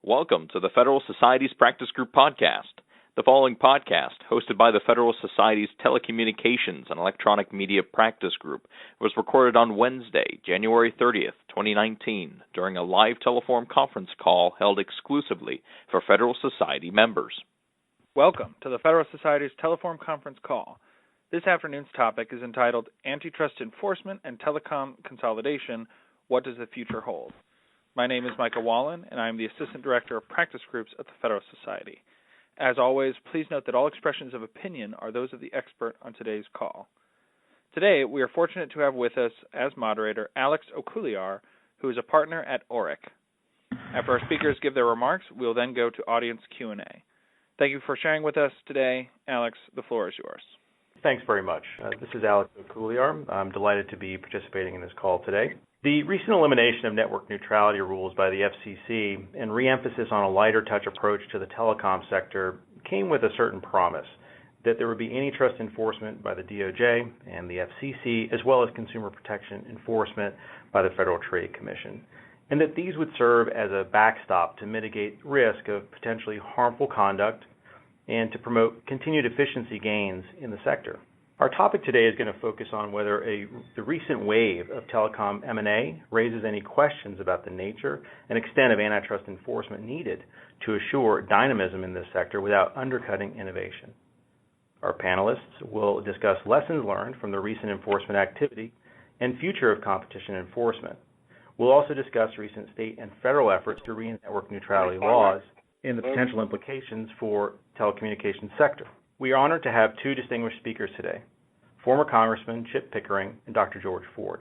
Welcome to the Federal Society's Practice Group podcast. The following podcast, hosted by the Federal Society's Telecommunications and Electronic Media Practice Group, was recorded on Wednesday, January 30th, 2019, during a live telephone conference call held exclusively for Federal Society members. Welcome to the Federal Society's telephone conference call. This afternoon's topic is entitled Antitrust Enforcement and Telecom Consolidation, What Does the Future Hold? My name is Michael Wallen, and I am the Assistant Director of Practice Groups at the Federal Society. As always, please note that all expressions of opinion are those of the expert on today's call. Today, we are fortunate to have with us as moderator Alex Okuliar, who is a partner at Oric. After our speakers give their remarks, we will then go to audience Q&A. Thank you for sharing with us today. Alex, the floor is yours. Thanks very much. This is Alex Okuliar. I'm delighted to be participating in this call today. The recent elimination of network neutrality rules by the FCC and re-emphasis on a lighter touch approach to the telecom sector came with a certain promise that there would be antitrust enforcement by the DOJ and the FCC, as well as consumer protection enforcement by the Federal Trade Commission, and that these would serve as a backstop to mitigate risk of potentially harmful conduct and to promote continued efficiency gains in the sector. Our topic today is going to focus on whether the recent wave of telecom M&A raises any questions about the nature and extent of antitrust enforcement needed to assure dynamism in this sector without undercutting innovation. Our panelists will discuss lessons learned from the recent enforcement activity and future of competition enforcement. We'll also discuss recent state and federal efforts to re-network neutrality laws and the potential implications for telecommunications sector. We are honored to have two distinguished speakers today, former Congressman Chip Pickering and Dr. George Ford.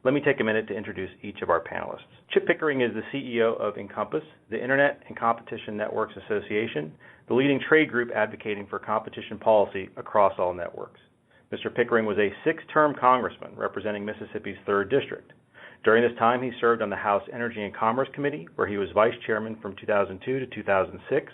Let me take a minute to introduce each of our panelists. Chip Pickering is the CEO of Encompass, the Internet and Competition Networks Association, the leading trade group advocating for competition policy across all networks. Mr. Pickering was a six-term congressman representing Mississippi's 3rd District. During this time, he served on the House Energy and Commerce Committee, where he was vice chairman from 2002 to 2006,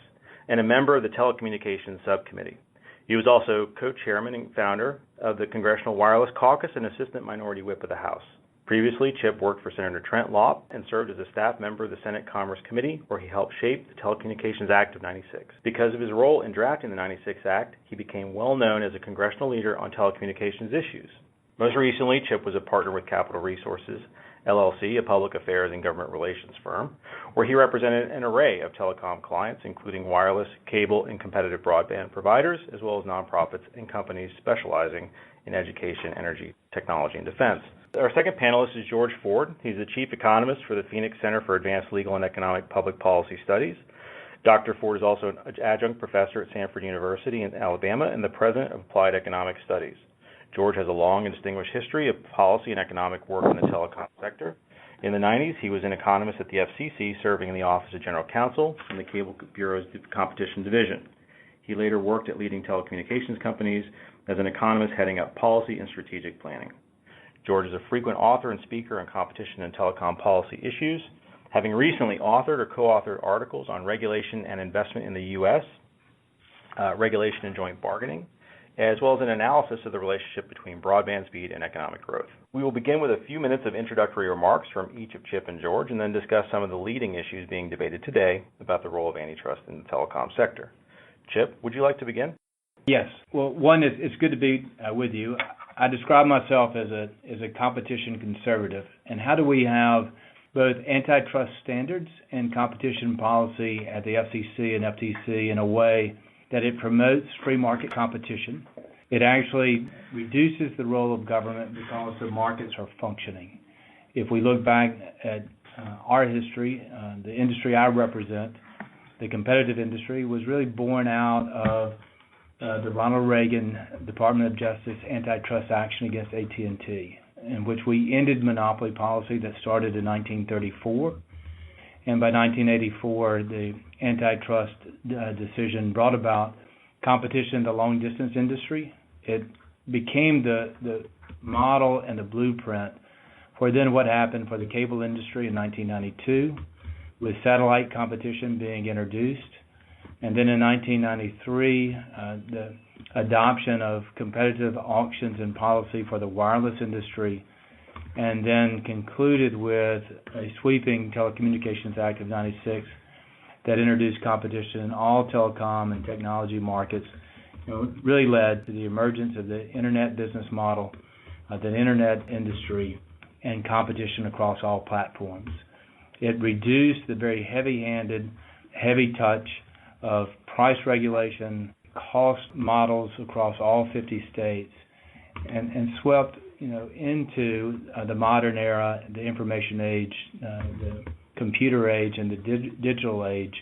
and a member of the Telecommunications Subcommittee. He was also co-chairman and founder of the Congressional Wireless Caucus and assistant minority whip of the House. Previously, Chip worked for Senator Trent Lott and served as a staff member of the Senate Commerce Committee, where he helped shape the Telecommunications Act of '96. Because of his role in drafting the '96 Act, he became well known as a congressional leader on telecommunications issues. Most recently, Chip was a partner with Capital Resources, LLC, a public affairs and government relations firm, where he represented an array of telecom clients, including wireless, cable, and competitive broadband providers, as well as nonprofits and companies specializing in education, energy, technology, and defense. Our second panelist is George Ford. He's the chief economist for the Phoenix Center for Advanced Legal and Economic Public Policy Studies. Dr. Ford is also an adjunct professor at Stanford University in Alabama and the president of Applied Economic Studies. George has a long and distinguished history of policy and economic work in the telecom sector. In the 90s, he was an economist at the FCC, serving in the Office of General Counsel and the Cable Bureau's Competition Division. He later worked at leading telecommunications companies as an economist heading up policy and strategic planning. George is a frequent author and speaker on competition and telecom policy issues, having recently authored or co-authored articles on regulation and investment in the U.S., regulation and joint bargaining, as well as an analysis of the relationship between broadband speed and economic growth. We will begin with a few minutes of introductory remarks from each of Chip and George, and then discuss some of the leading issues being debated today about the role of antitrust in the telecom sector. Chip, would you like to begin? Yes. Well, one, it's good to be with you. I describe myself as a competition conservative. And how do we have both antitrust standards and competition policy at the FCC and FTC in a way that it promotes free market competition? It actually reduces the role of government because the markets are functioning. If we look back at our history, the industry I represent, the competitive industry, was really born out of the Ronald Reagan Department of Justice antitrust action against AT&T, in which we ended monopoly policy that started in 1934. And by 1984, the antitrust decision brought about competition in the long-distance industry. It became the model and the blueprint for then what happened for the cable industry in 1992, with satellite competition being introduced. And then in 1993, the adoption of competitive auctions and policy for the wireless industry, and then concluded with a sweeping Telecommunications Act of '96 that introduced competition in all telecom and technology markets, really led to the emergence of the internet business model, the internet industry, and competition across all platforms. It reduced the very heavy-handed, heavy touch of price regulation, cost models across all 50 states, and swept into the modern era, the information age, the computer age, and the digital age,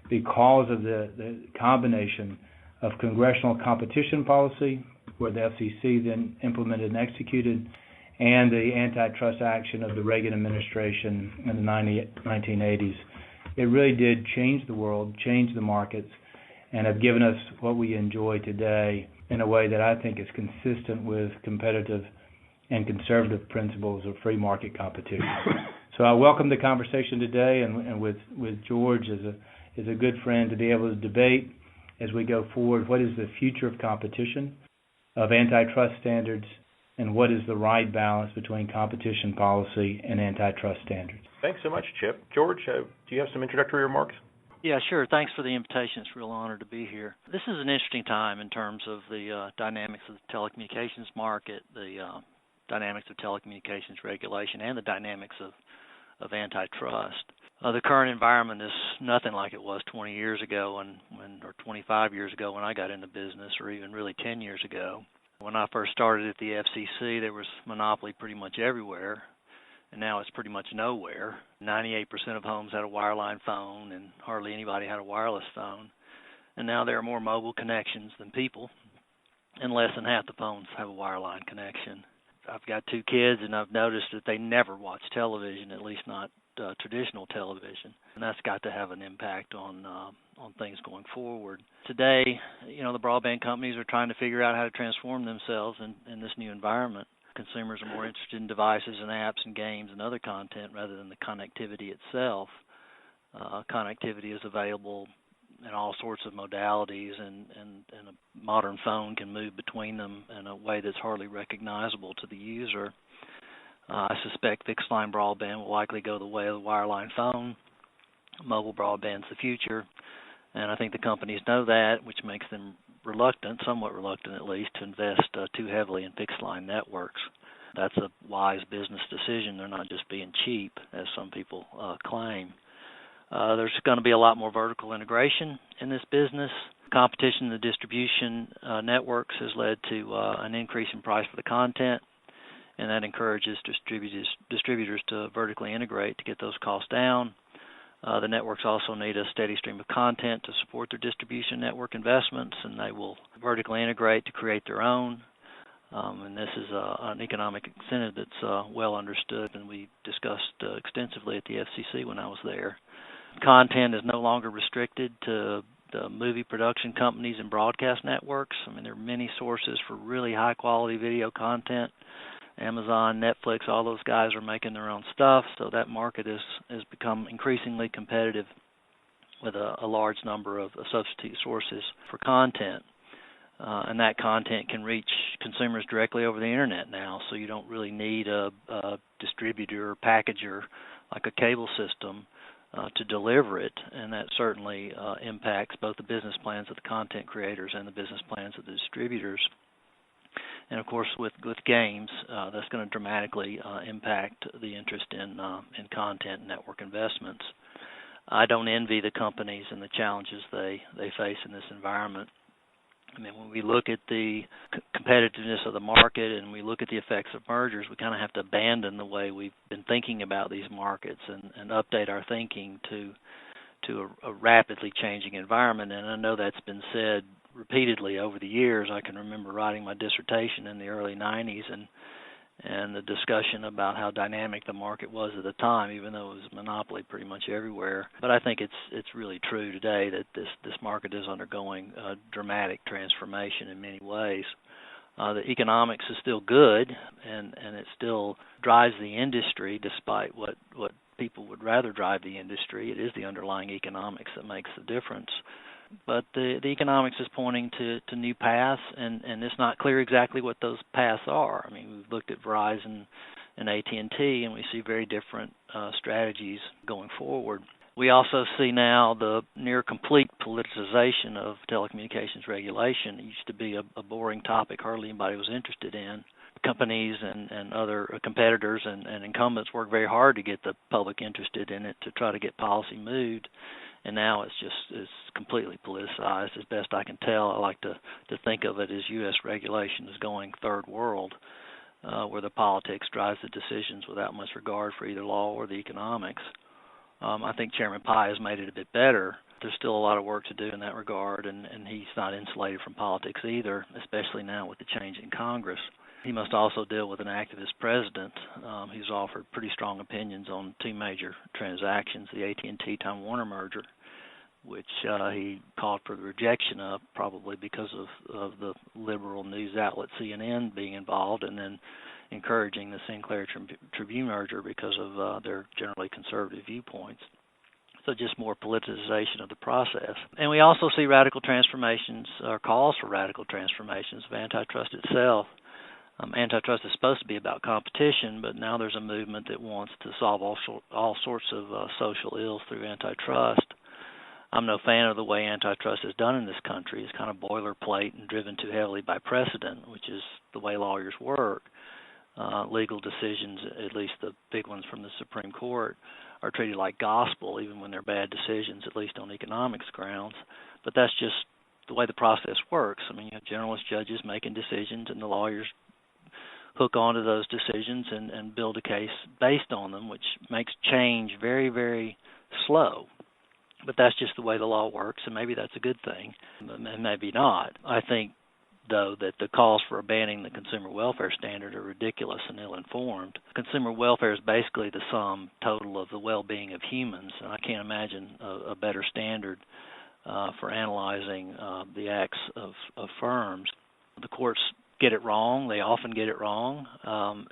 because of the combination of congressional competition policy, where the FCC then implemented and executed, and the antitrust action of the Reagan administration in the 1980s. It really did change the world, change the markets, and have given us what we enjoy today in a way that I think is consistent with competitive and conservative principles of free market competition. So I welcome the conversation today, and with George as a good friend, to be able to debate as we go forward what is the future of competition, of antitrust standards, and what is the right balance between competition policy and antitrust standards. Thanks so much, Chip. George, do you have some introductory remarks? Yeah, sure. Thanks for the invitation. It's a real honor to be here. This is an interesting time in terms of the dynamics of the telecommunications market, the dynamics of telecommunications regulation, and the dynamics of antitrust. The current environment is nothing like it was 20 years ago or 25 years ago when I got into business, or even really 10 years ago. When I first started at the FCC, there was monopoly pretty much everywhere, and now it's pretty much nowhere. 98% of homes had a wireline phone, and hardly anybody had a wireless phone. And now there are more mobile connections than people, and less than half the phones have a wireline connection. I've got 2 kids, and I've noticed that they never watch television, at least not traditional television, and that's got to have an impact on things going forward. Today, the broadband companies are trying to figure out how to transform themselves in this new environment. Consumers are more interested in devices and apps and games and other content rather than the connectivity itself. Connectivity is available in all sorts of modalities, and a modern phone can move between them in a way that's hardly recognizable to the user. I suspect fixed-line broadband will likely go the way of the wireline phone. Mobile broadband's the future, and I think the companies know that, which makes them somewhat reluctant at least, to invest too heavily in fixed-line networks. That's a wise business decision. They're not just being cheap, as some people claim. There's going to be a lot more vertical integration in this business. Competition in the distribution networks has led to an increase in price for the content, and that encourages distributors to vertically integrate to get those costs down. The networks also need a steady stream of content to support their distribution network investments, and they will vertically integrate to create their own. And this is an economic incentive that's well understood, and we discussed extensively at the FCC when I was there. Content is no longer restricted to the movie production companies and broadcast networks. There are many sources for really high-quality video content. Amazon, Netflix, all those guys are making their own stuff, so that market has become increasingly competitive with a large number of substitute sources for content. And that content can reach consumers directly over the internet now, so you don't really need a distributor or packager like a cable system to deliver it, and that certainly impacts both the business plans of the content creators and the business plans of the distributors. And of course, with games, that's going to dramatically impact the interest in content and network investments. I don't envy the companies and the challenges they face in this environment. When we look at the competitiveness of the market and we look at the effects of mergers, we kind of have to abandon the way we've been thinking about these markets and update our thinking to a rapidly changing environment. And I know that's been said repeatedly over the years. I can remember writing my dissertation in the early 90s and the discussion about how dynamic the market was at the time, even though it was a monopoly pretty much everywhere. But I think it's really true today that this market is undergoing a dramatic transformation in many ways. The economics is still good, and it still drives the industry, despite what people would rather drive the industry. It is the underlying economics that makes the difference. But the economics is pointing to new paths, and it's not clear exactly what those paths are. We've looked at Verizon and AT&T, and we see very different strategies going forward. We also see now the near complete politicization of telecommunications regulation. It used to be a boring topic hardly anybody was interested in. Companies and other competitors and incumbents work very hard to get the public interested in it to try to get policy moved, and now it's completely politicized as best I can tell. I like to think of it as U.S. regulation is going third world, where the politics drives the decisions without much regard for either law or the economics. I think Chairman Pai has made it a bit better. There's still a lot of work to do in that regard, and he's not insulated from politics either, especially now with the change in Congress. He must also deal with an activist president who's offered pretty strong opinions on two major transactions, the AT&T Time Warner merger, which he called for the rejection of, probably because of the liberal news outlet CNN being involved, and then encouraging the Sinclair Tribune merger because of their generally conservative viewpoints. So just more politicization of the process. And we also see radical transformations, or calls for radical transformations of antitrust itself. Antitrust is supposed to be about competition, but now there's a movement that wants to solve all sorts of social ills through antitrust. I'm no fan of the way antitrust is done in this country. It's kind of boilerplate and driven too heavily by precedent, which is the way lawyers work. Legal decisions, at least the big ones from the Supreme Court, are treated like gospel, even when they're bad decisions, at least on economics grounds. But that's just the way the process works. I mean, you have generalist judges making decisions, and the lawyers hook onto those decisions and build a case based on them, which makes change very, very slow. But that's just the way the law works, and maybe that's a good thing, and maybe not. I think, though, that the calls for banning the consumer welfare standard are ridiculous and ill-informed. Consumer welfare is basically the sum total of the well-being of humans, and I can't imagine a better standard for analyzing the acts of firms. The courts get it wrong. They often get it wrong.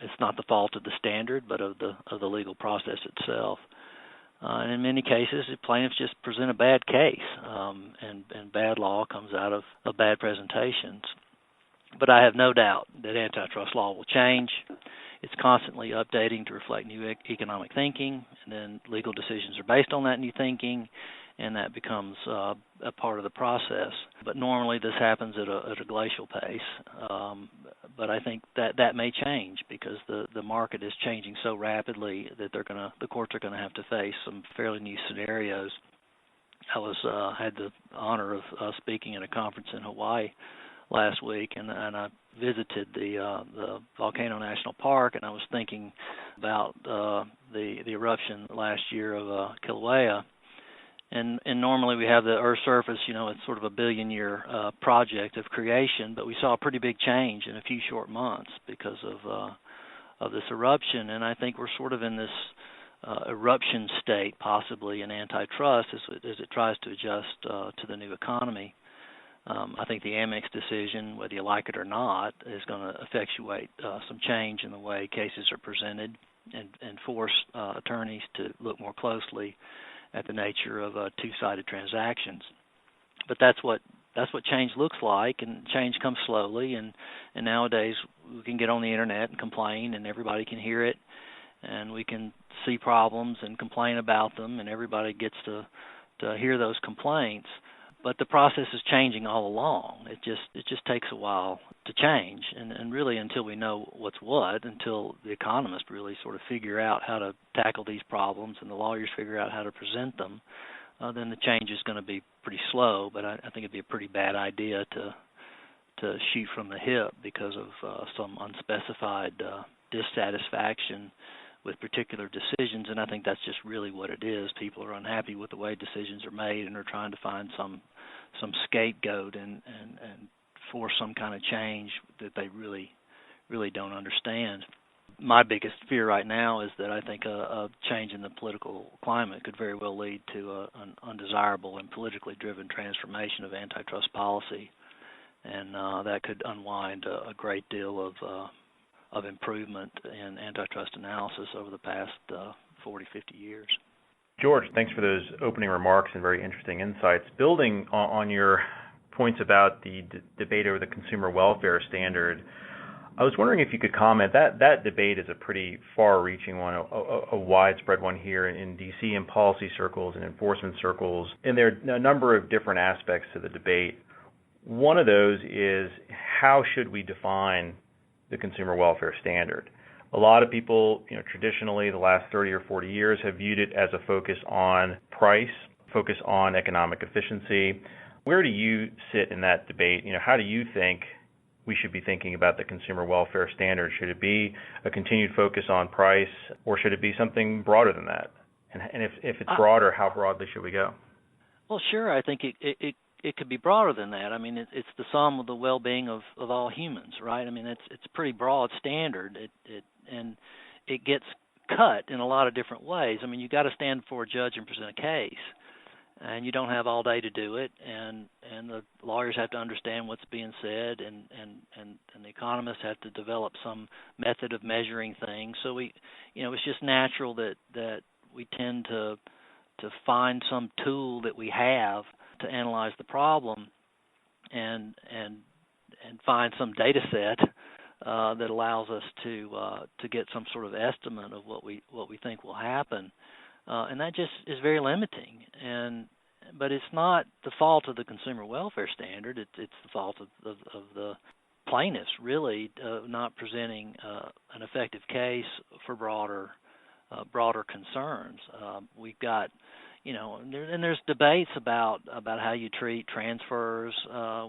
It's not the fault of the standard, but of the legal process itself. And in many cases, the plaintiffs just present a bad case, and bad law comes out of bad presentations. But I have no doubt that antitrust law will change. It's constantly updating to reflect new economic thinking, and then legal decisions are based on that new thinking, and that becomes a part of the process. But normally this happens at a glacial pace. But I think that may change because the market is changing so rapidly that the courts are going to have to face some fairly new scenarios. I had the honor of speaking at a conference in Hawaii last week, and I visited the Volcano National Park, and I was thinking about the eruption last year of Kilauea. And normally we have the Earth's surface, it's sort of a billion-year project of creation, but we saw a pretty big change in a few short months because of this eruption. And I think we're sort of in this eruption state, possibly in antitrust, as it tries to adjust to the new economy. I think the Amex decision, whether you like it or not, is going to effectuate some change in the way cases are presented and force attorneys to look more closely at the nature of two-sided transactions. But that's what change looks like, and change comes slowly, and nowadays we can get on the internet and complain, and everybody can hear it, and we can see problems and complain about them, and everybody gets to hear those complaints. But the process is changing all along. It just takes a while to change, and really until we know what's what, until the economists really sort of figure out how to tackle these problems and the lawyers figure out how to present them, then the change is going to be pretty slow. But I think it'd be a pretty bad idea to shoot from the hip because of some unspecified dissatisfaction with particular decisions, and I think that's just really what it is. People are unhappy with the way decisions are made and are trying to find some scapegoat and force some kind of change that they really don't understand. My biggest fear right now is that I think a change in the political climate could very well lead to an undesirable and politically driven transformation of antitrust policy, and that could unwind a great deal of improvement in antitrust analysis over the past 40, 50 years. George, thanks for those opening remarks and very interesting insights. Building on your points about the debate over the consumer welfare standard, I was wondering if you could comment. That debate is a pretty far-reaching one, a widespread one here in D.C. in policy circles and enforcement circles, and there are a number of different aspects to the debate. One of those is, how should we define the consumer welfare standard? A lot of people, traditionally the last 30 or 40 years have viewed it as a focus on price, focus on economic efficiency. Where do you sit in that debate? How do you think we should be thinking about the consumer welfare standard? Should it be a continued focus on price, or should it be something broader than that? And if it's broader, how broadly should we go? Well, sure. I think it could be broader than that. I mean, it's the sum of the well-being of all humans, right? I mean, it's a pretty broad standard. And it gets cut in a lot of different ways. I mean, you got to stand before a judge and present a case, and you don't have all day to do it. And the lawyers have to understand what's being said, and the economists have to develop some method of measuring things. So it's just natural that we tend to find some tool that we have to analyze the problem and find some data set that allows us to get some sort of estimate of what we think will happen, and that just is very limiting. But it's not the fault of the consumer welfare standard. It's the fault of the plaintiffs really not presenting an effective case for broader concerns. We've got there's debates about how you treat transfers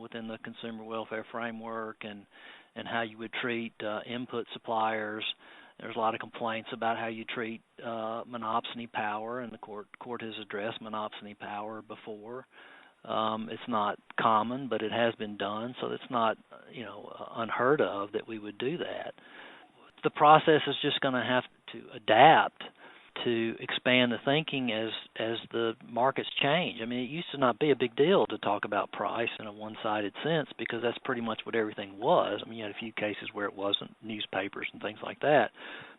within the consumer welfare framework, and how you would treat input suppliers. There's a lot of complaints about how you treat monopsony power, and the court has addressed monopsony power before. It's not common, but it has been done, so it's not unheard of that we would do that. The process is just going to have to adapt to expand the thinking as the markets change. I mean, it used to not be a big deal to talk about price in a one-sided sense, because that's pretty much what everything was. I mean, you had a few cases where it wasn't, newspapers and things like that,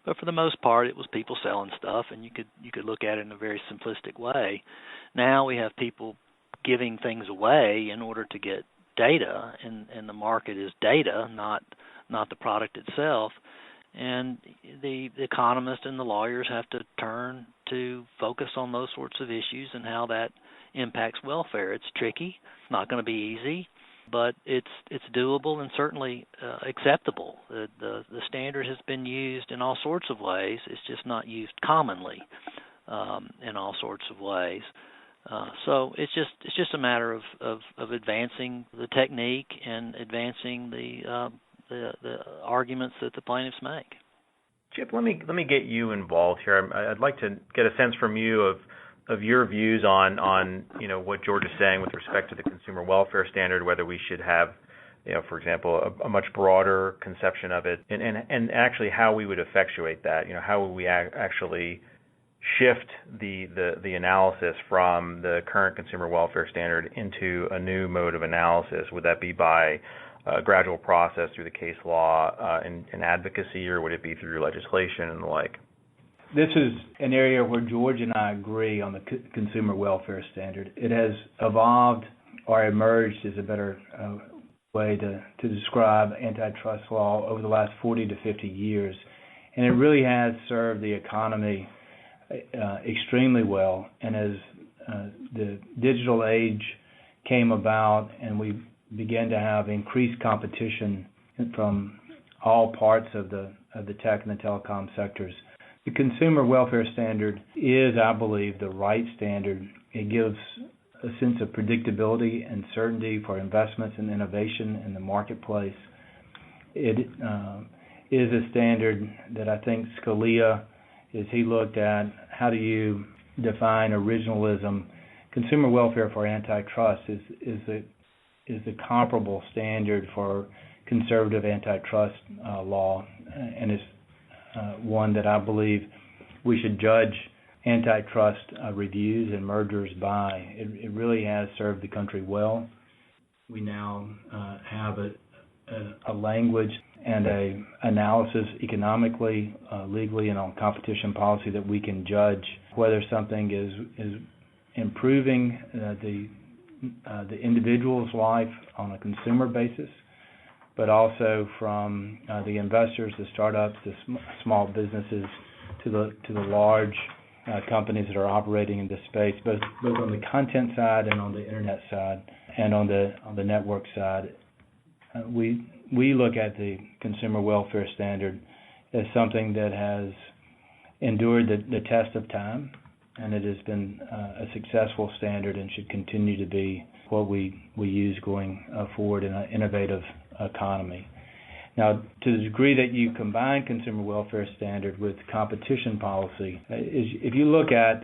but for the most part, it was people selling stuff, and you could look at it in a very simplistic way. Now we have people giving things away in order to get data, and the market is data, not the product itself. And the economists and the lawyers have to turn to focus on those sorts of issues and how that impacts welfare. It's tricky. It's not going to be easy, but it's doable and certainly acceptable. The standard has been used in all sorts of ways. It's just not used commonly in all sorts of ways. So it's just a matter of advancing the technique and advancing the arguments that the plaintiffs make. Chip, let me get you involved here. I'd like to get a sense from you of your views on what George is saying with respect to the consumer welfare standard, whether we should have, for example, a much broader conception of it, and actually how we would effectuate that. How would we actually shift the analysis from the current consumer welfare standard into a new mode of analysis? Would that be by a gradual process through the case law and advocacy, or would it be through legislation and the like? This is an area where George and I agree on the consumer welfare standard. It has evolved or emerged is a better way to describe antitrust law over the last 40 to 50 years. And it really has served the economy extremely well. And as the digital age came about and we began to have increased competition from all parts of the tech and the telecom sectors, the consumer welfare standard is, I believe, the right standard. It gives a sense of predictability and certainty for investments and innovation in the marketplace. It is a standard that I think Scalia, as he looked at how do you define originalism, consumer welfare for antitrust is the comparable standard for conservative antitrust law, and is one that I believe we should judge antitrust reviews and mergers by. It really has served the country well. We now have a language and a analysis economically, legally, and on competition policy that we can judge whether something is improving the individual's life on a consumer basis, but also from the investors, the startups, the small businesses, to the large companies that are operating in this space, both on the content side and on the internet side and on the network side. We look at the consumer welfare standard as something that has endured the test of time, and it has been a successful standard and should continue to be what we use going forward in an innovative economy. Now, to the degree that you combine consumer welfare standard with competition policy, if you look at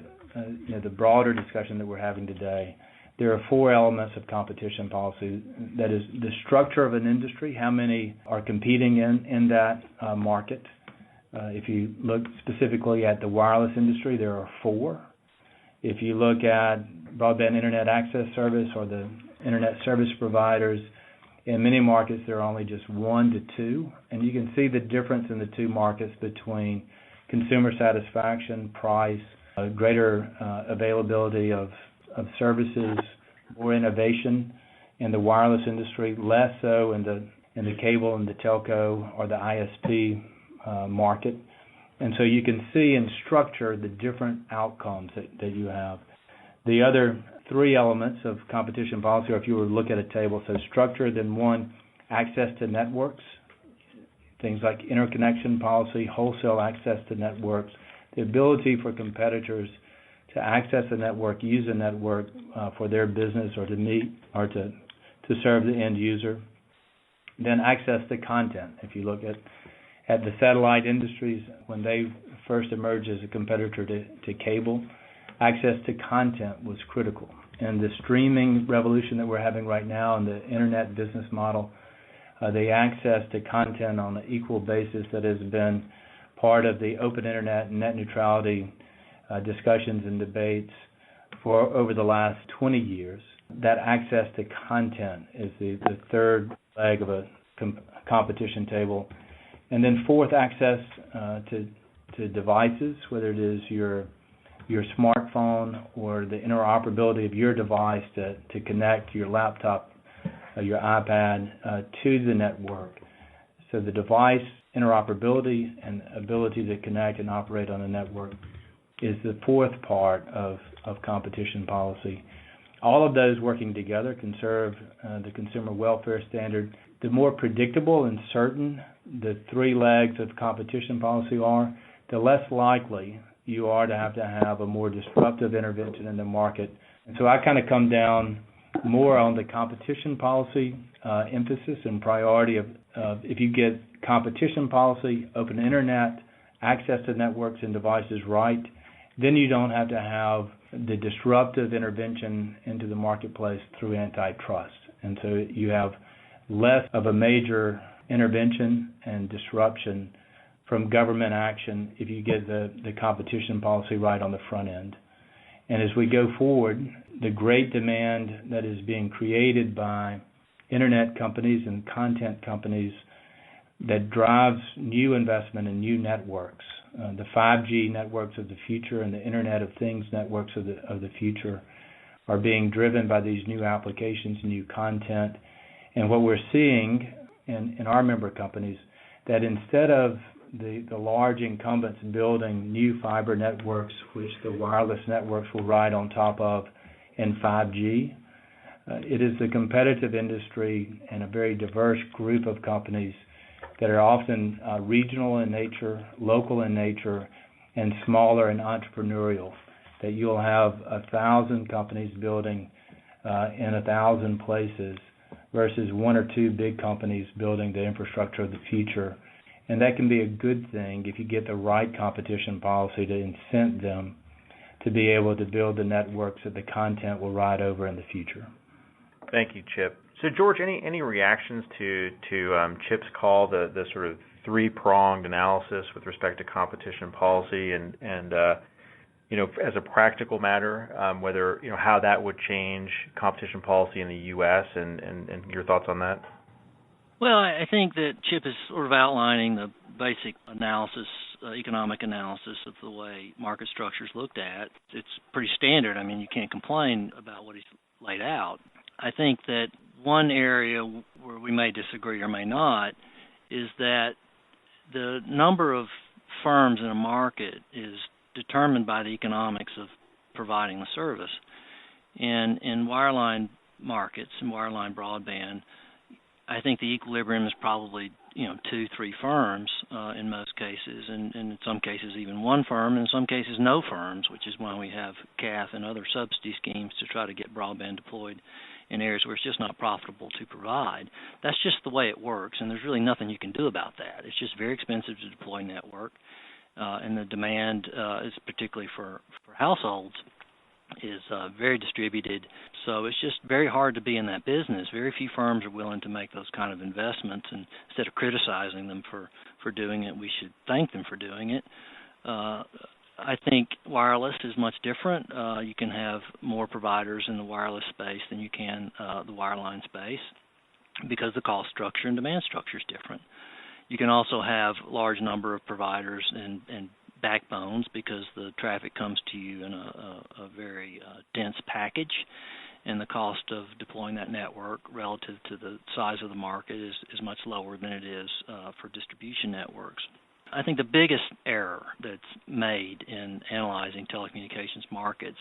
the broader discussion that we're having today, there are four elements of competition policy. That is the structure of an industry, how many are competing in that market. If you look specifically at the wireless industry, there are four. If you look at broadband internet access service or the internet service providers, in many markets there are only just 1 to 2, and you can see the difference in the two markets between consumer satisfaction, price, greater availability of services, more innovation in the wireless industry, less so in the cable and the telco or the ISP market. And so you can see in structure the different outcomes that you have. The other three elements of competition policy, or if you were to look at a table, so structure, then one, access to networks, things like interconnection policy, wholesale access to networks, the ability for competitors to access the network, use the network for their business or to meet or to serve the end user. Then access to content. If you look at the satellite industries, when they first emerged as a competitor to cable, access to content was critical. And the streaming revolution that we're having right now in the internet business model, the access to content on an equal basis that has been part of the open internet and net neutrality discussions and debates for over the last 20 years. That access to content is the third leg of a competition table. And then fourth, access to devices, whether it is your smartphone or the interoperability of your device to connect your laptop, your iPad to the network. So the device interoperability and ability to connect and operate on a network is the fourth part of competition policy. All of those working together can serve the consumer welfare standard. The more predictable and certain the three legs of competition policy are, the less likely you are to have a more disruptive intervention in the market. And so I kind of come down more on the competition policy emphasis and priority of if you get competition policy, open internet, access to networks and devices right, then you don't have to have the disruptive intervention into the marketplace through antitrust. And so you have less of a major intervention and disruption from government action if you get the competition policy right on the front end. And as we go forward, the great demand that is being created by internet companies and content companies that drives new investment in new networks, the 5G networks of the future and the Internet of Things networks of the future are being driven by these new applications, new content. And what we're seeing in our member companies, that instead of the large incumbents building new fiber networks, which the wireless networks will ride on top of in 5G, it is the competitive industry and a very diverse group of companies that are often regional in nature, local in nature, and smaller and entrepreneurial, that you'll have 1,000 companies building in 1,000 places versus one or two big companies building the infrastructure of the future. And that can be a good thing if you get the right competition policy to incent them to be able to build the networks that the content will ride over in the future. Thank you, Chip. So, George, any reactions to Chip's call, the sort of three-pronged analysis with respect to competition policy and as a practical matter, whether, how that would change competition policy in the U.S. and your thoughts on that? Well, I think that Chip is sort of outlining the basic analysis, economic analysis of the way market structure is looked at. It's pretty standard. I mean, you can't complain about what he's laid out. I think that one area where we may disagree or may not, is that the number of firms in a market is determined by the economics of providing the service. And in wireline markets, in wireline broadband, I think the equilibrium is probably 2-3 firms in most cases, and in some cases even one firm, and in some cases no firms, which is why we have CAF and other subsidy schemes to try to get broadband deployed in areas where it's just not profitable to provide. That's just the way it works, and there's really nothing you can do about that. It's just very expensive to deploy network, and the demand is particularly for households is very distributed, so it's just very hard to be in that business. Very few firms are willing to make those kind of investments, and instead of criticizing them for doing it, we should thank them for doing it. I think wireless is much different. You can have more providers in the wireless space than you can the wireline space because the cost structure and demand structure is different. You can also have large number of providers and backbones because the traffic comes to you in a very dense package, and the cost of deploying that network relative to the size of the market is much lower than it is for distribution networks. I think the biggest error that's made in analyzing telecommunications markets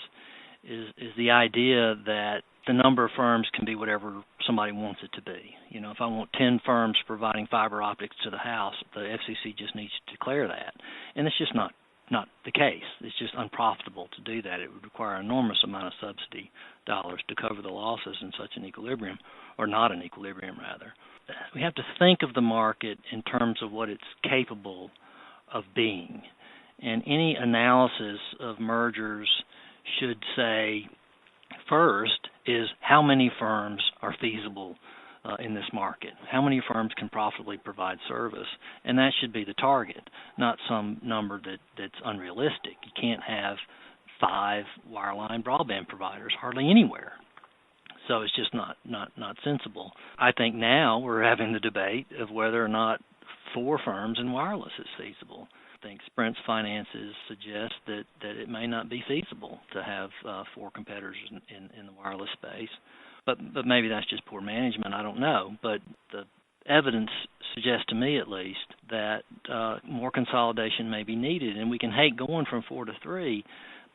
is the idea that the number of firms can be whatever somebody wants it to be. If I want 10 firms providing fiber optics to the house, the FCC just needs to declare that. And it's just not the case. It's just unprofitable to do that. It would require an enormous amount of subsidy dollars to cover the losses in such an equilibrium, or not an equilibrium, rather. We have to think of the market in terms of what it's capable of being. And any analysis of mergers should say, first, is how many firms are feasible in this market? How many firms can profitably provide service? And that should be the target, not some number that's unrealistic. You can't have 5 wireline broadband providers hardly anywhere. So it's just not sensible. I think now we're having the debate of whether or not 4 firms in wireless is feasible. I think Sprint's finances suggest that it may not be feasible to have 4 competitors in the wireless space. But maybe that's just poor management. I don't know. But the evidence suggests to me, at least, that more consolidation may be needed, and we can hate going from 4 to 3.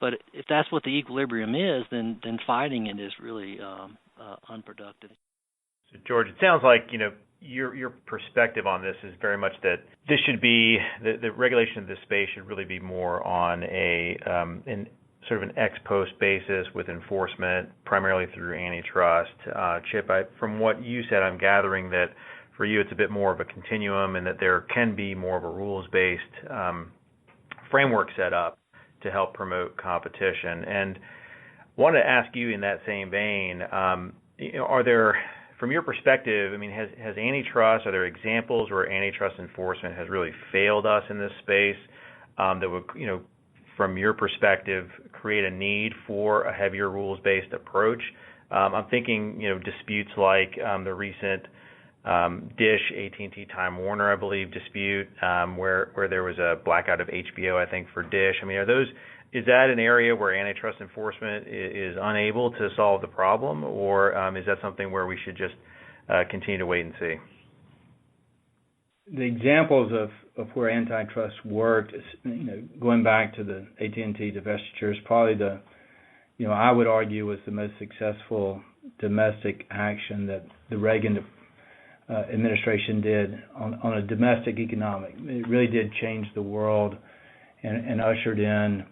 But if that's what the equilibrium is, then fighting it is really unproductive. So George, it sounds like your perspective on this is very much that this should be the regulation of this space should really be more on in sort of an ex post basis with enforcement, primarily through antitrust. Chip, from what you said, I'm gathering that for you it's a bit more of a continuum, and that there can be more of a rules-based framework set up to help promote competition. And I wanted to ask you in that same vein, are there, from your perspective, has antitrust, are there examples where antitrust enforcement has really failed us in this space that would, from your perspective, create a need for a heavier rules-based approach? I'm thinking, disputes like the recent Dish, AT&T, Time Warner, I believe, dispute where there was a blackout of HBO, I think, for Dish. Is that an area where antitrust enforcement is unable to solve the problem, or is that something where we should just continue to wait and see? The examples of where antitrust worked, going back to the AT&T divestiture, is probably I would argue was the most successful domestic action that the Reagan administration did on a domestic economic. It really did change the world and ushered in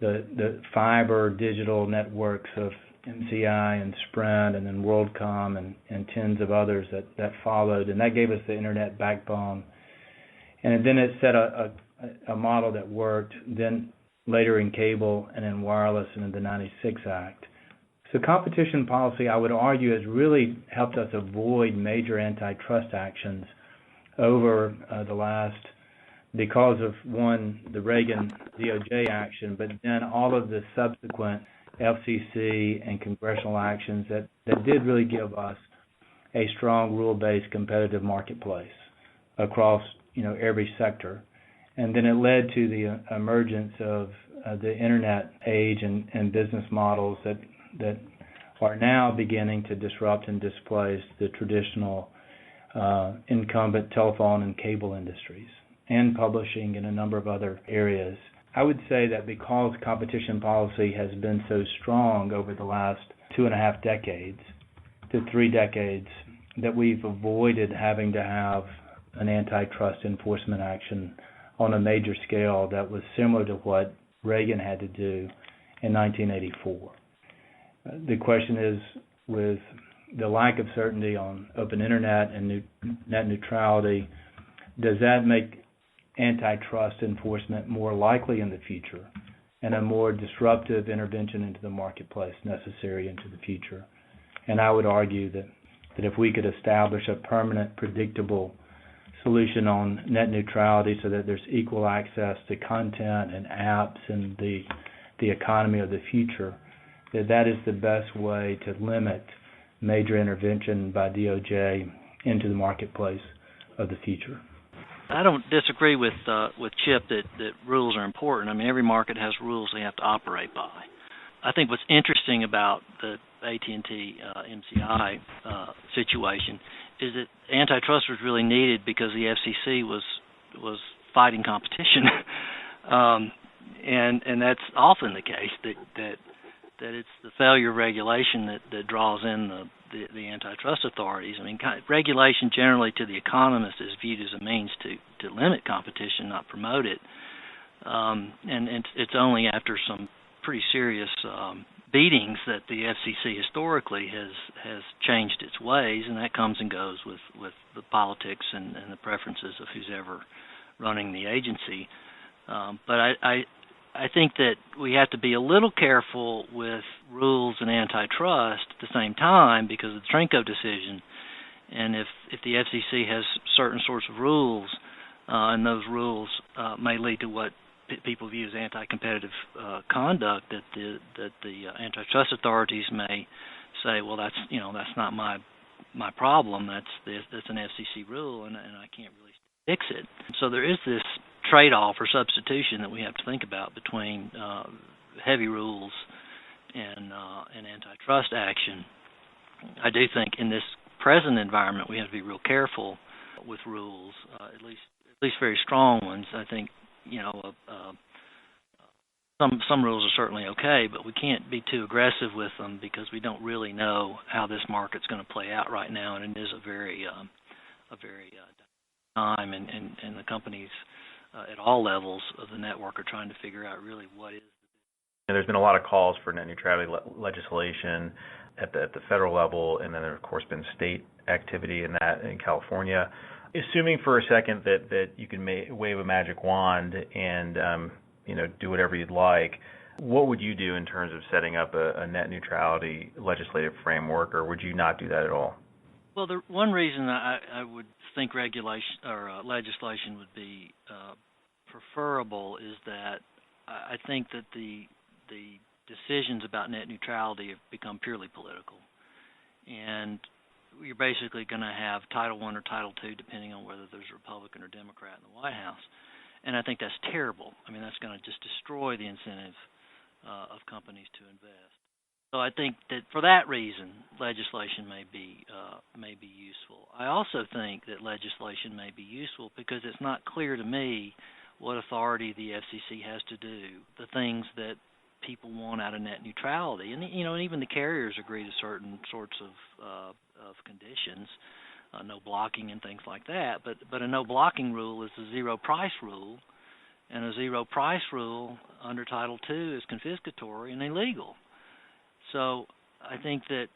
the fiber digital networks of MCI and Sprint, and then WorldCom and tens of others that followed, and that gave us the internet backbone. And then it set a model that worked, then later in cable and in wireless and in the 96 Act. So competition policy, I would argue, has really helped us avoid major antitrust actions over the last, because of, one, the Reagan DOJ action, but then all of the subsequent FCC and congressional actions that did really give us a strong rule-based competitive marketplace across every sector. And then it led to the emergence of the internet age and business models that are now beginning to disrupt and displace the traditional incumbent telephone and cable industries, and publishing in a number of other areas. I would say that because competition policy has been so strong over the last 2.5 decades to 3 decades, that we've avoided having to have an antitrust enforcement action on a major scale that was similar to what Reagan had to do in 1984. The question is, with the lack of certainty on open internet and net neutrality, does that make antitrust enforcement more likely in the future and a more disruptive intervention into the marketplace necessary into the future? And I would argue that if we could establish a permanent, predictable solution on net neutrality so that there's equal access to content and apps and the economy of the future, that is the best way to limit major intervention by DOJ into the marketplace of the future. I don't disagree with Chip that rules are important. I mean, every market has rules they have to operate by. I think what's interesting about the AT&T MCI situation is that antitrust was really needed because the FCC was fighting competition, and that's often the case that it's the failure of regulation that draws in the antitrust authorities. I mean, regulation generally to the economist is viewed as a means to limit competition, not promote it. And it's only after some pretty serious beatings that the FCC historically has changed its ways, and that comes and goes with the politics and the preferences of who's ever running the agency. But I think that we have to be a little careful with rules and antitrust at the same time because of the Trinko decision. And if the FCC has certain sorts of rules, and those rules may lead to what people view as anti-competitive conduct, that the antitrust authorities may say, well, that's not my problem. That's an FCC rule, and I can't really fix it. So there is this trade-off or substitution that we have to think about between heavy rules and antitrust action. I do think in this present environment we have to be real careful with rules, at least very strong ones. I think some rules are certainly okay, but we can't be too aggressive with them because we don't really know how this market's going to play out right now, and it is a very time, and the companies at all levels of the network are trying to figure out really what is. There's been a lot of calls for net neutrality legislation at the federal level, and then there, of course, been state activity in that in California. Assuming for a second that you can wave a magic wand and do whatever you'd like, what would you do in terms of setting up a net neutrality legislative framework, or would you not do that at all? Well, the one reason I would think regulation or legislation would be preferable is that I think that the decisions about net neutrality have become purely political, and you're basically going to have Title I or Title II, depending on whether there's a Republican or Democrat in the White House, and I think that's terrible. I mean, that's going to just destroy the incentive of companies to invest. So I think that for that reason, legislation may be useful. I also think that legislation may be useful because it's not clear to me what authority the FCC has to do the things that people want out of net neutrality, and even the carriers agree to certain sorts of conditions, no blocking and things like that. But a no blocking rule is a zero price rule, and a zero price rule under Title II is confiscatory and illegal. So I think that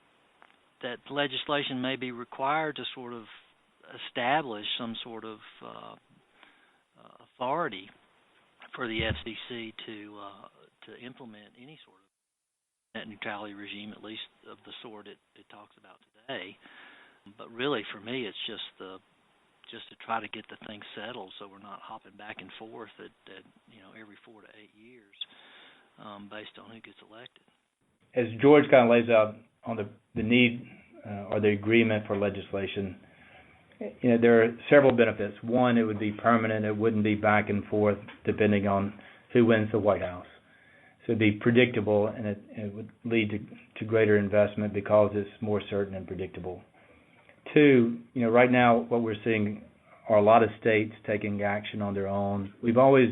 legislation may be required to sort of establish some sort of authority for the FCC to implement any sort of net neutrality regime, at least of the sort it talks about today. But really, for me, it's just to try to get the thing settled, so we're not hopping back and forth at every 4 to 8 years based on who gets elected. As George kind of lays out on the need or the agreement for legislation, there are several benefits. One, it would be permanent. It wouldn't be back and forth depending on who wins the White House. So it'd be predictable, and it would lead to greater investment because it's more certain and predictable. two, right now what we're seeing are a lot of states taking action on their own. We've always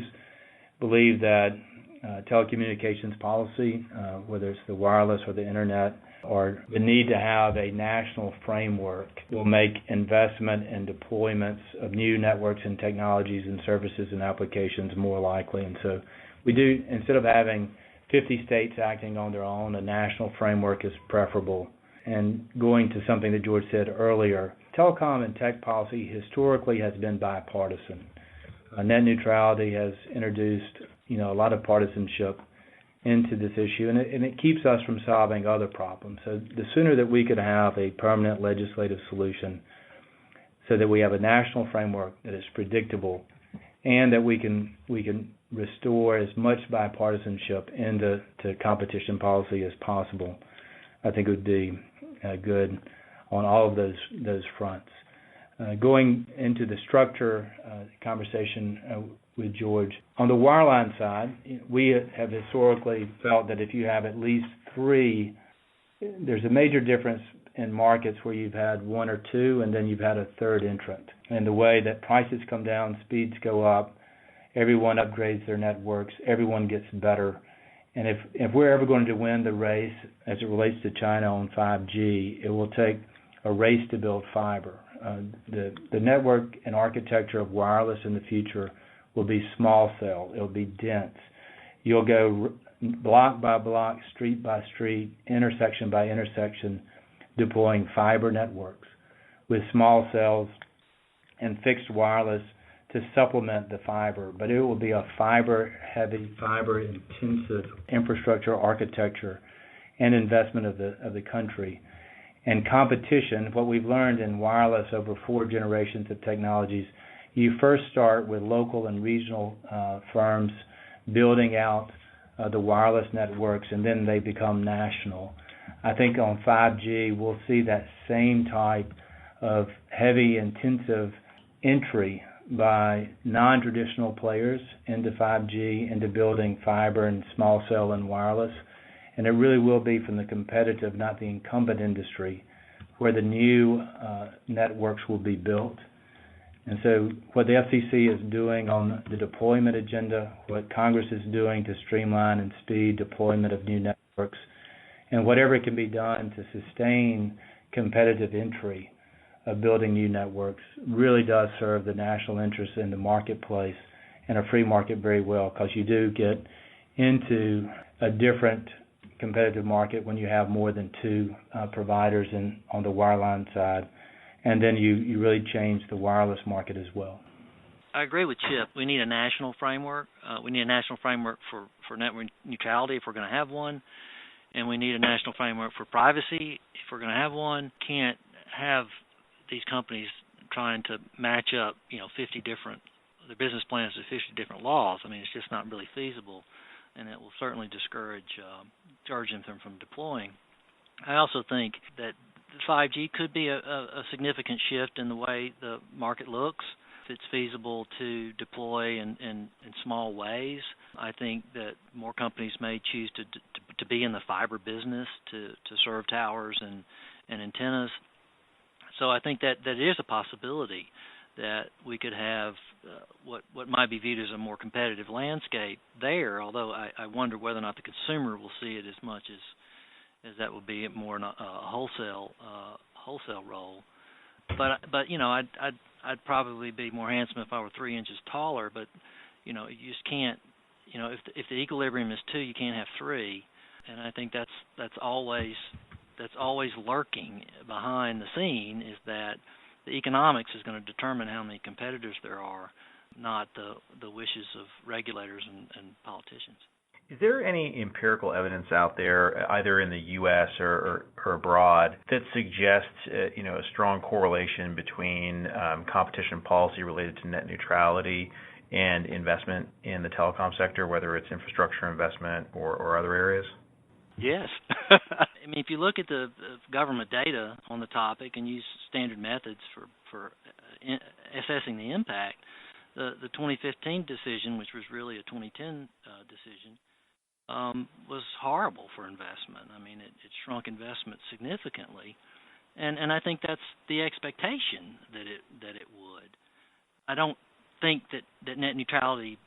believed that telecommunications policy, whether it's the wireless or the internet, or the need to have a national framework will make investment and deployments of new networks and technologies and services and applications more likely. And so we do, instead of having 50 states acting on their own, a national framework is preferable. And going to something that George said earlier, telecom and tech policy historically has been bipartisan. Net neutrality has introduced, a lot of partisanship into this issue, and it keeps us from solving other problems. So the sooner that we could have a permanent legislative solution so that we have a national framework that is predictable and that we can restore as much bipartisanship into competition policy as possible, I think it would be good on all of those fronts. Going into the structure conversation with George, on the wireline side, we have historically felt that if you have at least three, there's a major difference in markets where you've had one or two and then you've had a third entrant. And the way that prices come down, speeds go up, everyone upgrades their networks, everyone gets better. And if we're ever going to win the race as it relates to China on 5G, it will take a race to build fiber. The network and architecture of wireless in the future will be small cell. It'll be dense. You'll go block by block, street by street, intersection by intersection, deploying fiber networks with small cells and fixed wireless to supplement the fiber. But it will be a fiber-heavy, fiber-intensive infrastructure architecture and investment of the country. And competition, what we've learned in wireless over 4 generations of technologies, you first start with local and regional firms building out the wireless networks, and then they become national. I think on 5G, we'll see that same type of heavy, intensive entry by non-traditional players into 5G, into building fiber and small cell and wireless. And it really will be from the competitive, not the incumbent industry, where the new networks will be built. And so what the FCC is doing on the deployment agenda, what Congress is doing to streamline and speed deployment of new networks, and whatever can be done to sustain competitive entry of building new networks really does serve the national interest in the marketplace and a free market very well, because you do get into a different competitive market when you have more than 2 providers on the wireline side. And then you really change the wireless market as well. I agree with Chip. We need a national framework. We need a national framework for network neutrality if we're going to have one. And we need a national framework for privacy if we're going to have one. Can't have these companies trying to match up, 50 different, their business plans to 50 different laws. I mean, it's just not really feasible, and it will certainly discourage them from deploying. I also think that 5G could be a significant shift in the way the market looks. If it's feasible to deploy in small ways, I think that more companies may choose to be in the fiber business to serve towers and antennas. So I think that is a possibility that we could have what might be viewed as a more competitive landscape there, although I wonder whether or not the consumer will see it as much as that would be more in a wholesale role. But I'd probably be more handsome if I were 3 inches taller. But you just can't. If the equilibrium is 2, you can't have 3. And I think that's always lurking behind the scene, is that the economics is going to determine how many competitors there are, not the wishes of regulators and politicians. Is there any empirical evidence out there, either in the U.S. or abroad, that suggests a strong correlation between competition policy related to net neutrality and investment in the telecom sector, whether it's infrastructure investment or other areas? Yes. I mean, if you look at the government data on the topic and use standard methods for assessing the impact, the 2015 decision, which was really a 2010 decision, was horrible for investment. I mean, it shrunk investment significantly. and I think that's the expectation that it would. I don't think that net neutrality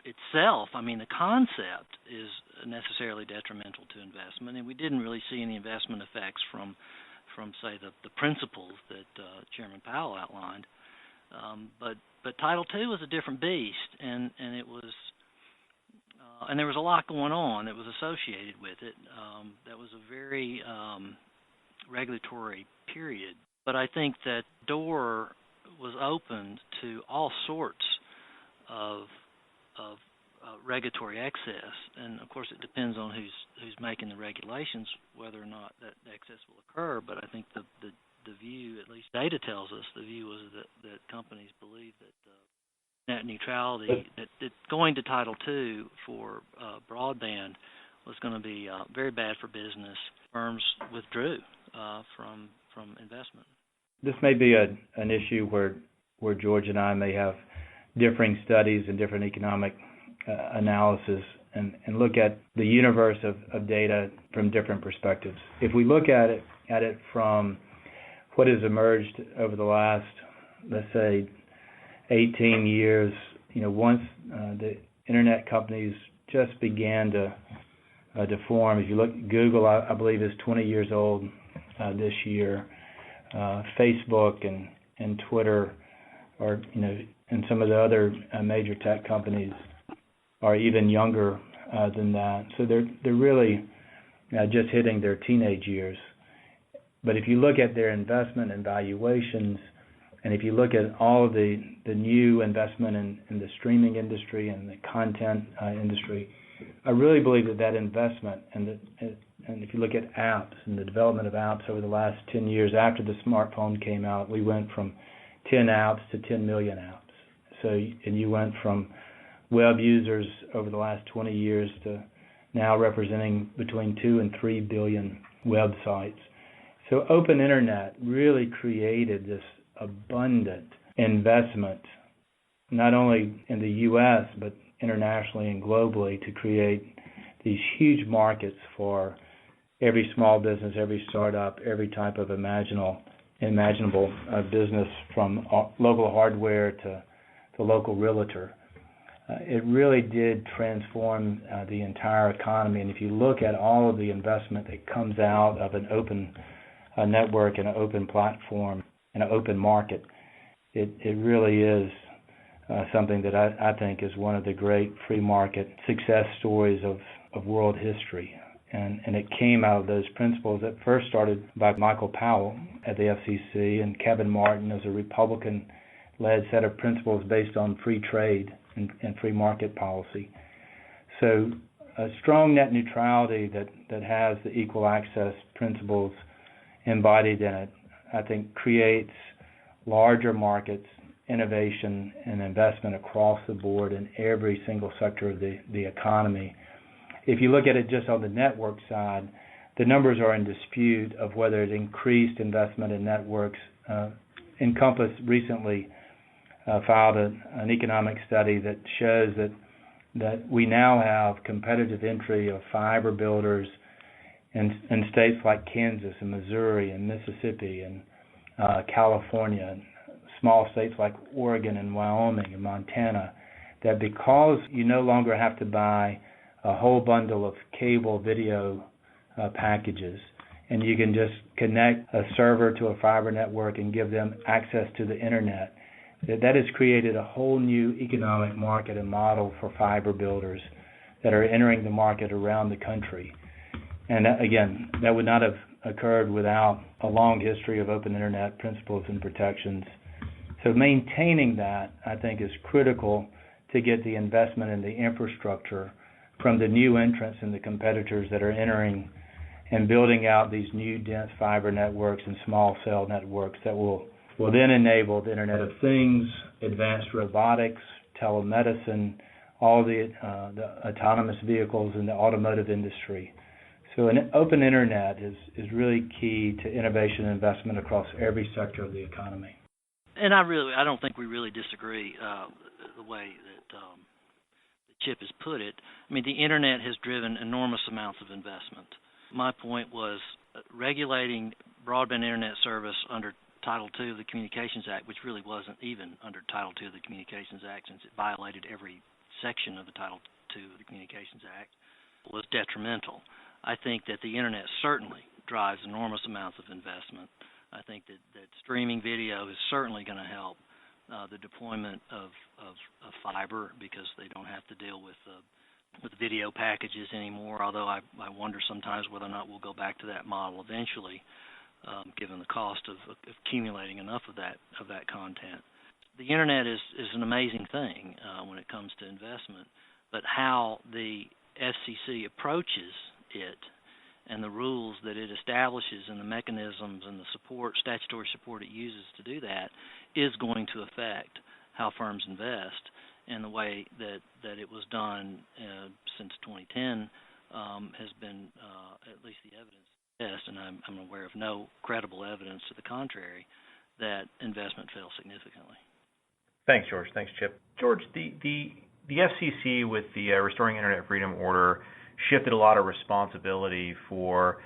itself, I mean, the concept is necessarily detrimental to investment, and we didn't really see any investment effects from say, the principles that Chairman Powell outlined. But Title II was a different beast, and it was, and there was a lot going on that was associated with it. That was a very regulatory period. But I think that door was opened to all sorts of regulatory excess, and of course it depends on who's making the regulations whether or not that excess will occur. But I think the view, at least data tells us, the view was that companies believe that net neutrality, that going to Title II for broadband was going to be very bad for business. Firms withdrew from investment. This may be an issue where George and I may have differing studies and different economic analysis and look at the universe of data from different perspectives. If we look at it from what has emerged over the last, let's say, 18 years, once the internet companies just began to form. If you look, Google, I believe, is 20 years old this year. Facebook and Twitter are, and some of the other major tech companies are even younger than that. So they're really just hitting their teenage years. But if you look at their investment and valuations, and if you look at all of the new investment in the streaming industry and the content industry, I really believe that investment and if you look at apps and the development of apps over the last 10 years after the smartphone came out, we went from 10 apps to 10 million apps. So, and you went from web users over the last 20 years to now representing between 2 and 3 billion websites. So open internet really created this abundant investment, not only in the U.S., but internationally and globally, to create these huge markets for every small business, every startup, every type of imaginable business, from local hardware to local realtor. It really did transform the entire economy. And if you look at all of the investment that comes out of an open network and an open platform and an open market, it really is something that I think is one of the great free market success stories of world history. And it came out of those principles that first started by Michael Powell at the FCC and Kevin Martin as a Republican-led set of principles based on free trade and free market policy. So a strong net neutrality that has the equal access principles embodied in it, I think, creates larger markets, innovation, and investment across the board in every single sector of the economy. If you look at it just on the network side, the numbers are in dispute of whether it increased investment in networks. Encompass recently filed an economic study that shows that we now have competitive entry of fiber builders in states like Kansas and Missouri and Mississippi and California, and small states like Oregon and Wyoming and Montana, that because you no longer have to buy a whole bundle of cable video packages, and you can just connect a server to a fiber network and give them access to the internet, that has created a whole new economic market and model for fiber builders that are entering the market around the country. And that, again, that would not have occurred without a long history of open internet principles and protections. So maintaining that, I think, is critical to get the investment in the infrastructure from the new entrants and the competitors that are entering and building out these new dense fiber networks and small cell networks that will then enable the Internet of Things, advanced robotics, telemedicine, all the autonomous vehicles in the automotive industry. So an open internet is really key to innovation and investment across every sector of the economy. And I don't think we really disagree the way that Chip has put it. I mean, the internet has driven enormous amounts of investment. My point was regulating broadband internet service under Title II of the Communications Act, which really wasn't even under Title II of the Communications Act since it violated every section of the Title II of the Communications Act, was detrimental. I think that the internet certainly drives enormous amounts of investment. I think that streaming video is certainly going to help the deployment of fiber because they don't have to deal with video packages anymore, although I wonder sometimes whether or not we'll go back to that model eventually. Given the cost of accumulating enough of that content. The internet is an amazing thing when it comes to investment, but how the FCC approaches it and the rules that it establishes and the mechanisms and the statutory support it uses to do that is going to affect how firms invest. And the way that it was done since 2010 has been, at least the evidence, and I'm aware of no credible evidence to the contrary, that investment fell significantly. Thanks, George. Thanks, Chip. George, the FCC with the Restoring Internet Freedom Order shifted a lot of responsibility for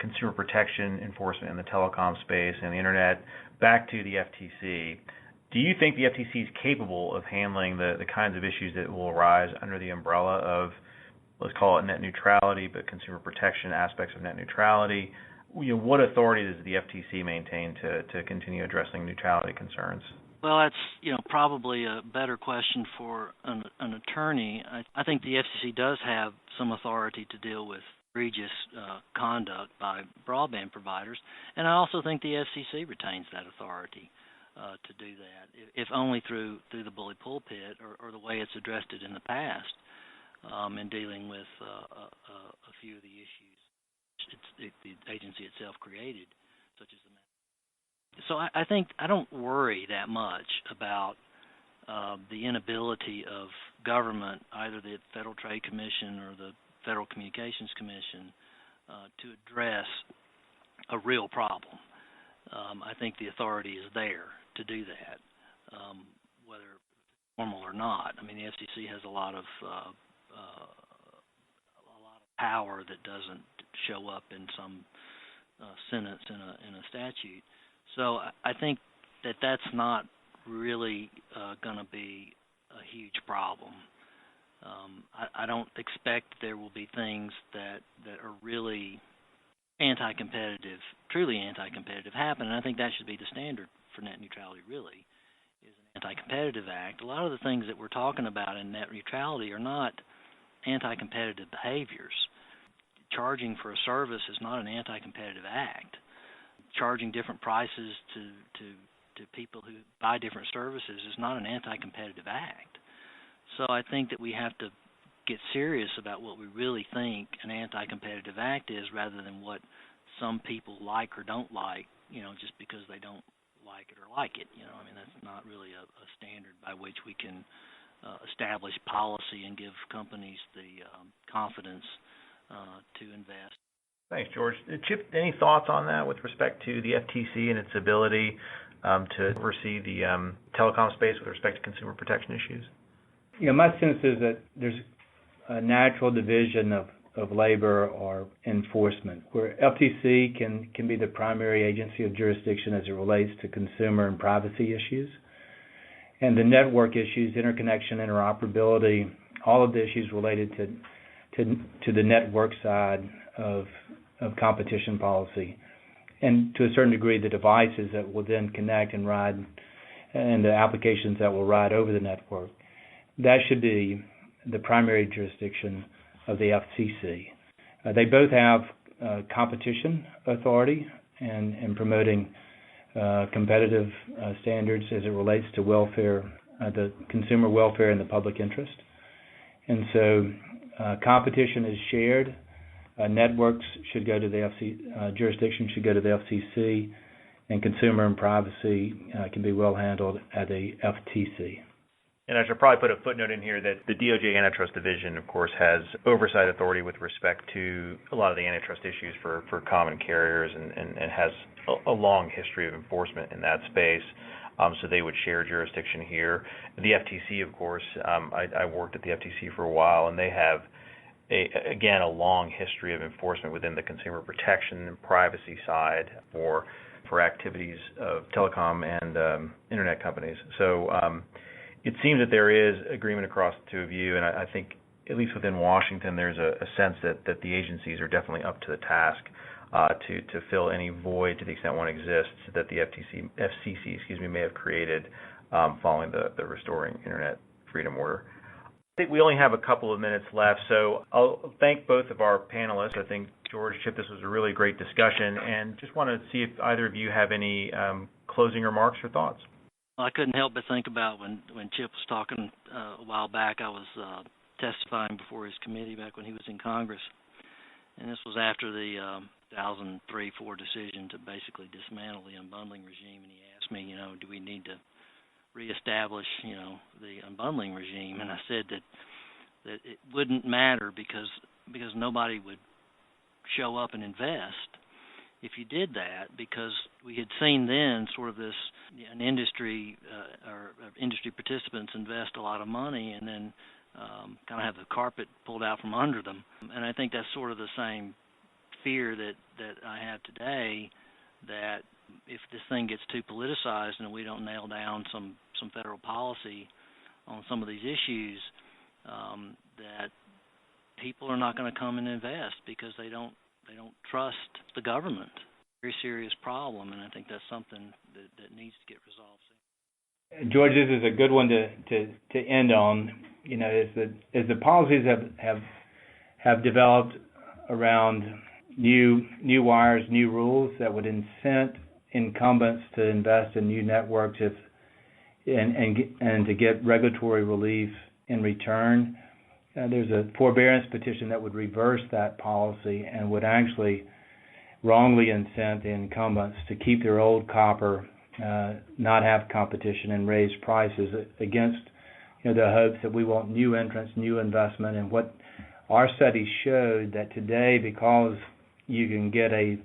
consumer protection enforcement in the telecom space and the Internet back to the FTC. Do you think the FTC is capable of handling the kinds of issues that will arise under the umbrella of, let's call it net neutrality, but consumer protection aspects of net neutrality? What authority does the FTC maintain to continue addressing neutrality concerns? Well, that's probably a better question for an attorney. I think the FCC does have some authority to deal with egregious conduct by broadband providers, and I also think the FCC retains that authority to do that, if only through the bully pulpit or the way it's addressed it in the past. In dealing with a few of the issues the agency itself created, such as the. So I think I don't worry that much about the inability of government, either the Federal Trade Commission or the Federal Communications Commission, to address a real problem. I think the authority is there to do that, whether formal or not. I mean, the FCC has a lot of power that doesn't show up in some sentence in a statute. So I think that's not really going to be a huge problem. I don't expect there will be things that are really anti-competitive, truly anti-competitive happen, and I think that should be the standard for net neutrality really, is an anti-competitive act. A lot of the things that we're talking about in net neutrality are not anti-competitive behaviors. Charging for a service is not an anti-competitive act. Charging different prices to people who buy different services is not an anti-competitive act. So I think that we have to get serious about what we really think an anti-competitive act is, rather than what some people like or don't like, just because they don't like it or like it. I mean, that's not really a standard by which we can establish policy and give companies the confidence to invest. Thanks, George. Chip, any thoughts on that with respect to the FTC and its ability to oversee the telecom space with respect to consumer protection issues? My sense is that there's a natural division of labor or enforcement, where FTC can be the primary agency of jurisdiction as it relates to consumer and privacy issues. And the network issues, interconnection, interoperability, all of the issues related to the network side of competition policy. And to a certain degree, the devices that will then connect and ride, and the applications that will ride over the network. That should be the primary jurisdiction of the FCC. They both have competition authority and promoting competitive standards as it relates to welfare, the consumer welfare and the public interest. And so competition is shared. Networks should go to the jurisdiction should go to the FCC, and consumer and privacy can be well handled at the FTC. And I should probably put a footnote in here that the DOJ Antitrust Division, of course, has oversight authority with respect to a lot of the antitrust issues for common carriers and has a long history of enforcement in that space. So they would share jurisdiction here. The FTC, of course, I worked at the FTC for a while, and they have again, a long history of enforcement within the consumer protection and privacy side for activities of telecom and internet companies. So it seems that there is agreement across the two of you, and I think at least within Washington, there's a sense that the agencies are definitely up to the task to fill any void, to the extent one exists, that the FCC may have created following the Restoring Internet Freedom Order. I think we only have a couple of minutes left, so I'll thank both of our panelists. I think, George, Chip, this was a really great discussion, and just want to see if either of you have any closing remarks or thoughts. Well, I couldn't help but think about when Chip was talking a while back. I was testifying before his committee back when he was in Congress, and this was after the 2003-4 decision to basically dismantle the unbundling regime, and he asked me, do we need to reestablish, the unbundling regime? And I said that it wouldn't matter because nobody would show up and invest if you did that, because we had seen then sort of this an industry or industry participants invest a lot of money and then kind of have the carpet pulled out from under them. And I think that's sort of the same fear that I have today, that if this thing gets too politicized and we don't nail down some federal policy on some of these issues, that people are not going to come and invest because they don't trust the government. Very serious problem, and I think that's something that needs to get resolved. George, this is a good one to end on. As the policies have developed around new wires, new rules that would incent incumbents to invest in new networks and to get regulatory relief in return. There's a forbearance petition that would reverse that policy and would actually wrongly incent the incumbents to keep their old copper, not have competition, and raise prices against the hopes that we want new entrants, new investment. And what our studies showed that today, because you can get a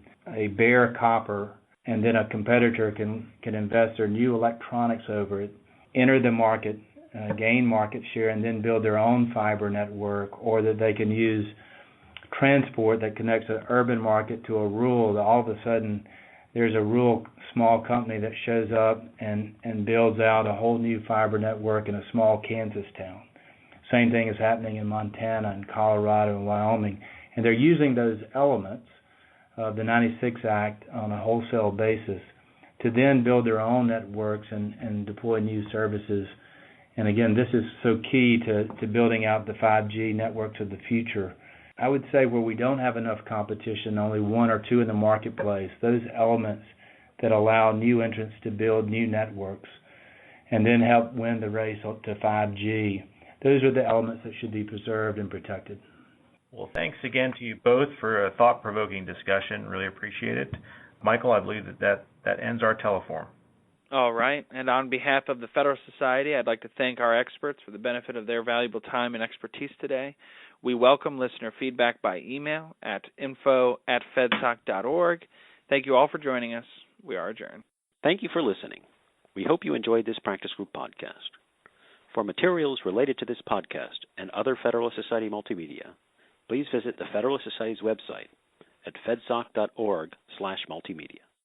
bare copper and then a competitor can invest their new electronics over it, enter the market, gain market share, and then build their own fiber network, or that they can use transport that connects an urban market to a rural, that all of a sudden there's a rural small company that shows up and builds out a whole new fiber network in a small Kansas town. Same thing is happening in Montana and Colorado and Wyoming. And they're using those elements of the 96 Act on a wholesale basis to then build their own networks and deploy new services. And again, this is so key to building out the 5G networks of the future. I would say where we don't have enough competition, only one or two in the marketplace, those elements that allow new entrants to build new networks and then help win the race to 5G, those are the elements that should be preserved and protected. Well, thanks again to you both for a thought-provoking discussion. Really appreciate it. Michael, I believe that ends our teleforum. All right. And on behalf of the Federalist Society, I'd like to thank our experts for the benefit of their valuable time and expertise today. We welcome listener feedback by email at info@fedsoc.org. Thank you all for joining us. We are adjourned. Thank you for listening. We hope you enjoyed this practice group podcast. For materials related to this podcast and other Federalist Society multimedia, please visit the Federalist Society's website at fedsoc.org/multimedia.